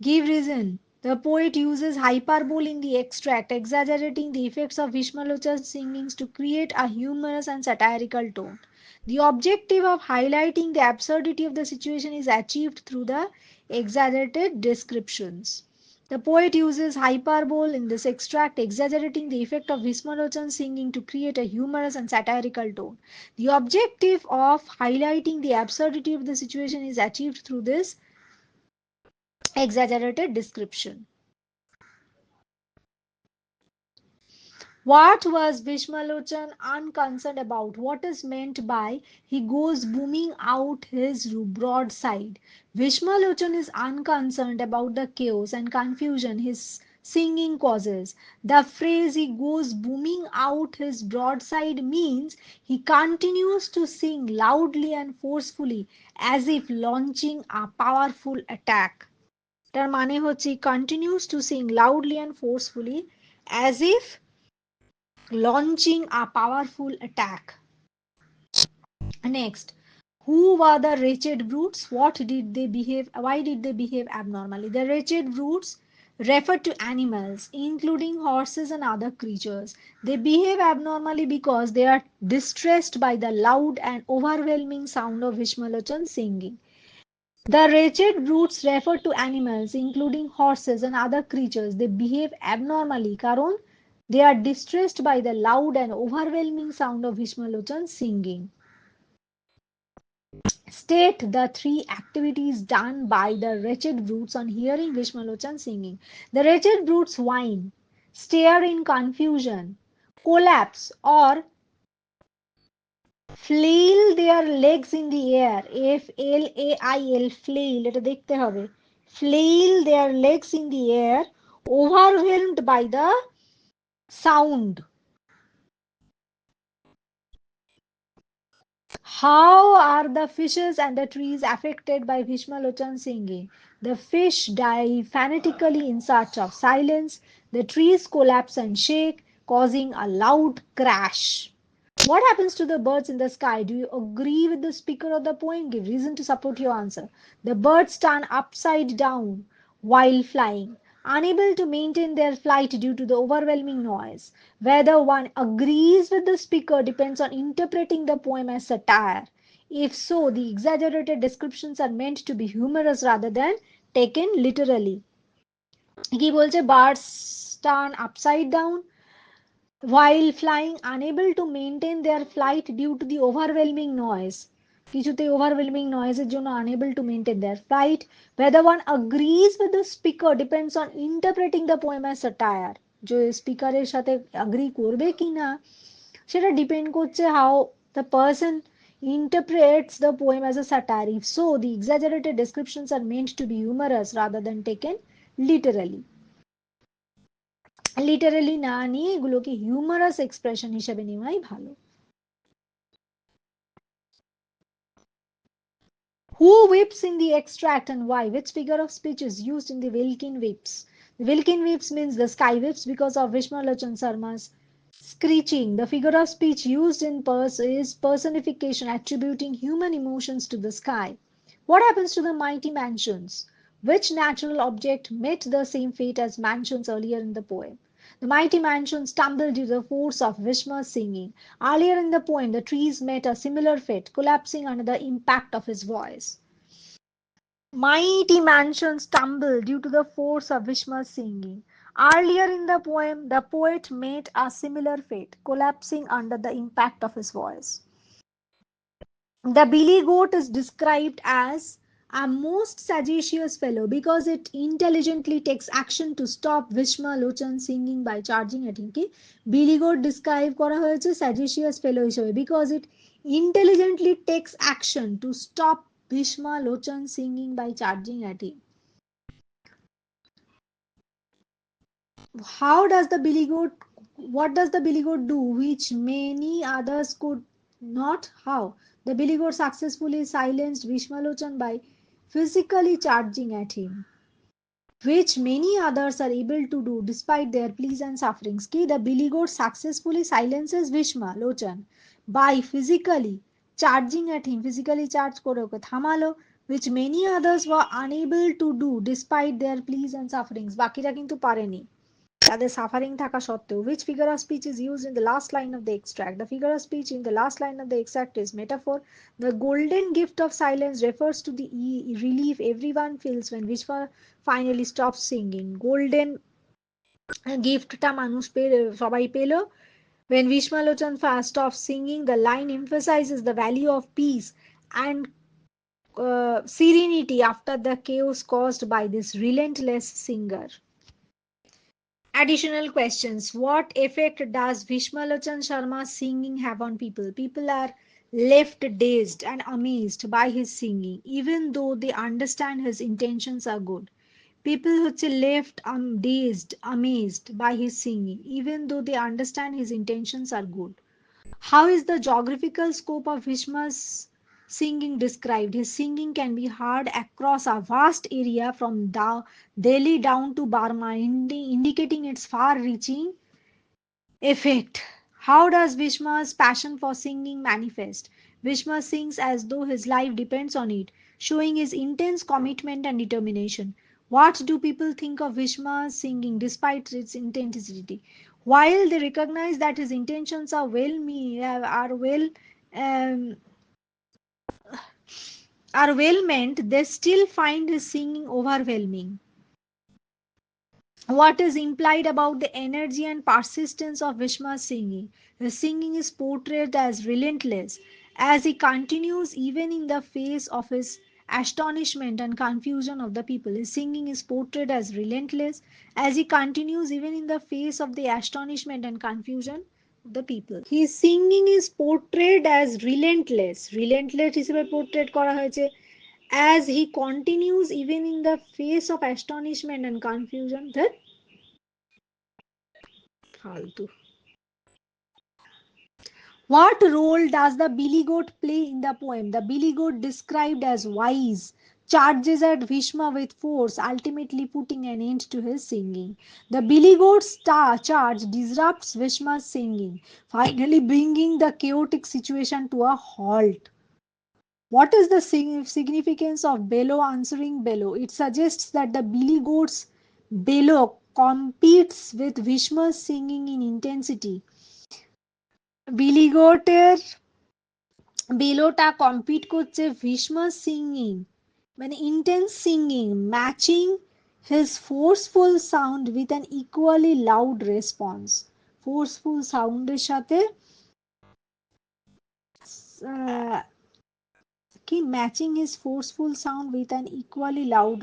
Give reason. The poet uses hyperbole in the extract, exaggerating the effects of Vishmalochan's singings to create a humorous and satirical tone. The objective of highlighting the absurdity of the situation is achieved through the exaggerated descriptions. The poet uses hyperbole in this extract, exaggerating the effect of Vishmalochan's singing to create a humorous and satirical tone. The objective of highlighting the absurdity of the situation is achieved through this exaggerated description. What was Vishmalochan unconcerned about? What is meant by he goes booming out his broadside? Vishmalochan is unconcerned about the chaos and confusion his singing causes. The phrase he goes booming out his broadside means he continues to sing loudly and forcefully as if launching a powerful attack. তার মানে হচ্ছে he continues to sing loudly and forcefully as if launching a powerful attack. Next, who were the wretched brutes? What did they behave? Why did they behave abnormally? The wretched brutes refer to animals, including horses and other creatures. They behave abnormally because they are distressed by the loud and overwhelming sound of Vishmalochan singing. The wretched brutes refer to animals, including horses and other creatures. They behave abnormally karon they are distressed by the loud and overwhelming sound of Vishmalochan singing. State the three activities done by the wretched brutes on hearing Vishmalochan singing. The wretched brutes whine, stare in confusion, collapse, or flail their legs in the air, FLAIL, flail, এটা দেখতে হবে, flail their legs in the air, overwhelmed by the sound. How are the fishes and the trees affected by Bhishmalochan singing? The fish dive fanatically in search of silence. The trees collapse and shake, causing a loud crash. What happens to the birds in the sky? Do you agree with the speaker of the poem? Give reason to support your answer. The birds turn upside down while flying, unable to maintain their flight due to the overwhelming noise. Whether one agrees with the speaker depends on interpreting the poem as satire. If so, the exaggerated descriptions are meant to be humorous rather than taken literally. কি বলছে birds turn upside down while flying, unable to maintain their flight due to the overwhelming noise. কিছুতে overwhelming noise এর জন্য unable to maintain their flight. Whether one agrees with the speaker depends on interpreting the poem as satire. যে স্পিকারের সাথে agree করবে কি না সেটা ডিপেন্ড করছে how the person interprets the poem as a satire. If so, the exaggerated descriptions are meant to be humorous rather than taken literally. Literally না নিয়ে এগুলোকে হিউমারাস এক্সপ্রেশন হিসেবে নেওয়াই ভালো। Who weeps in the extract and why? Which figure of speech is used in the Wilkin weeps? The Wilkin weeps means the sky weeps because of Vishmalochan Sarma's screeching. The figure of speech used in is personification attributing human emotions to the sky. What happens to the mighty mansions? Which natural object met the same fate as mansions earlier in the poem? The mighty mansions stumbled due to the force of Vishma's singing. Earlier in the poem, the trees met a similar fate, collapsing under the impact of his voice. Mighty mansions stumbled due to the force of Vishma's singing. Earlier in the poem, the poet met a similar fate, collapsing under the impact of his voice. The billy goat is described as a most sagacious fellow because it intelligently takes action to stop Vishma Lochan singing by charging at him. কি billy goat describe করা হয়েছে sagacious fellow হিসেবে because it intelligently takes action to stop Bhishma Lochan singing by charging at him. How does the billy goat, what does the billy goat do which many others could not? How? The billy goat successfully silenced Vishmalochan by physically charging at him, which many others are able to do despite their pleas and sufferings. Ki the billy goat successfully silences Vishmalochan by physically charging at him, physically charge করে ওকে থামালো, which many others were unable to do despite their pleas and sufferings. বাকিরা কিন্তু পারেনি তাদের suffering থাকা সত্ত্বেও। which figure of speech is used in the last line of the extract? The figure of speech in the last line of the extract is metaphor. The golden gift of silence refers to the relief everyone feels when Vishwa finally stops singing. golden গিফটটা মানুষ সবাই পেল when Vishmalochan stops singing. The line emphasizes the value of peace and serenity after the chaos caused by this relentless singer. Additional questions. What effect does Vishmalochan Sharma's singing have on people? People are left dazed and amazed by his singing, even though they understand his intentions are good. People হচ্ছে left dazed, amazed by his singing, even though they understand his intentions are good. How is the geographical scope of Vishma's singing described? His singing can be heard across a vast area from Delhi down to Burma, indicating its far reaching effect. How does Vishma's passion for singing manifest? Vishma sings as though his life depends on it, showing his intense commitment and determination. What do people think of Vishma's singing despite its intensity? While they recognize that his intentions um, are well meant, they still find his singing overwhelming. What is implied about the energy and persistence of Vishma's singing? His singing is portrayed as relentless as he continues even in the face of his astonishment and confusion of the people. His singing is portrayed as relentless as he continues even in the face of the astonishment and confusion the people. His singing is portrayed as relentless. Relentless হিসেবে portrait করা হয়েছে as he continues even in the face of astonishment and confusion. That ফালতু. What role does the billy goat play in the poem? The billy goat, described as wise, charges at Bhishma with force, ultimately putting an end to his singing. The billy goat's charge disrupts Bhishma's singing, finally bringing the chaotic situation to a halt. What is the significance of bellow answering bellow? It suggests that the billy goat's bellow competes with Bhishma's singing in intensity. বিলি গোটের বেলোটা compete করছে ভীষ্মার singing মানে intense singing matching his forceful sound with an equally loud response forceful সাউন্ডের সাথে কি matching his forceful sound with an equally loud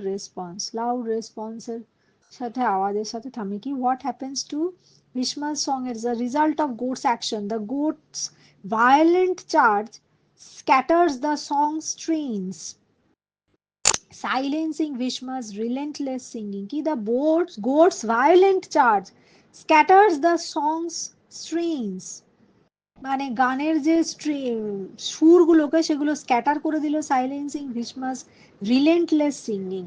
রেসপন্সের সাথে আওয়াজের সাথে থামে কি what happens to Bhishma's song as a result of goat's action. The goat's violent charge scatters the song's strains, silencing Bhishma's relentless singing. Ki the goat's violent charge scatters the song's strains. মানে গানের যে সুরগুলোকে সেগুলো scatter করে দিল, silencing Bhishma's relentless singing.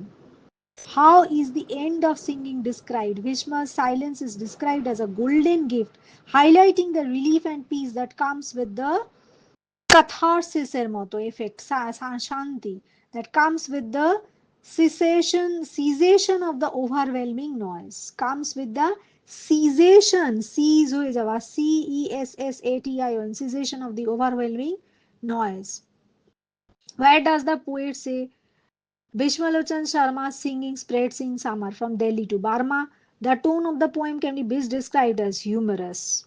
How is the end of singing described? Bhishma's silence is described as a golden gift, highlighting the relief and peace that comes with the catharsis er moto effect, shanti, that comes with the cessation of the overwhelming noise. Comes with the cessation, cease hoye jawa, cessation, cessation of the overwhelming noise. Where does the poet say Bhishmalochan Sharma's singing spreads in summer from Delhi to Burma? The tone of the poem can be best described as humorous.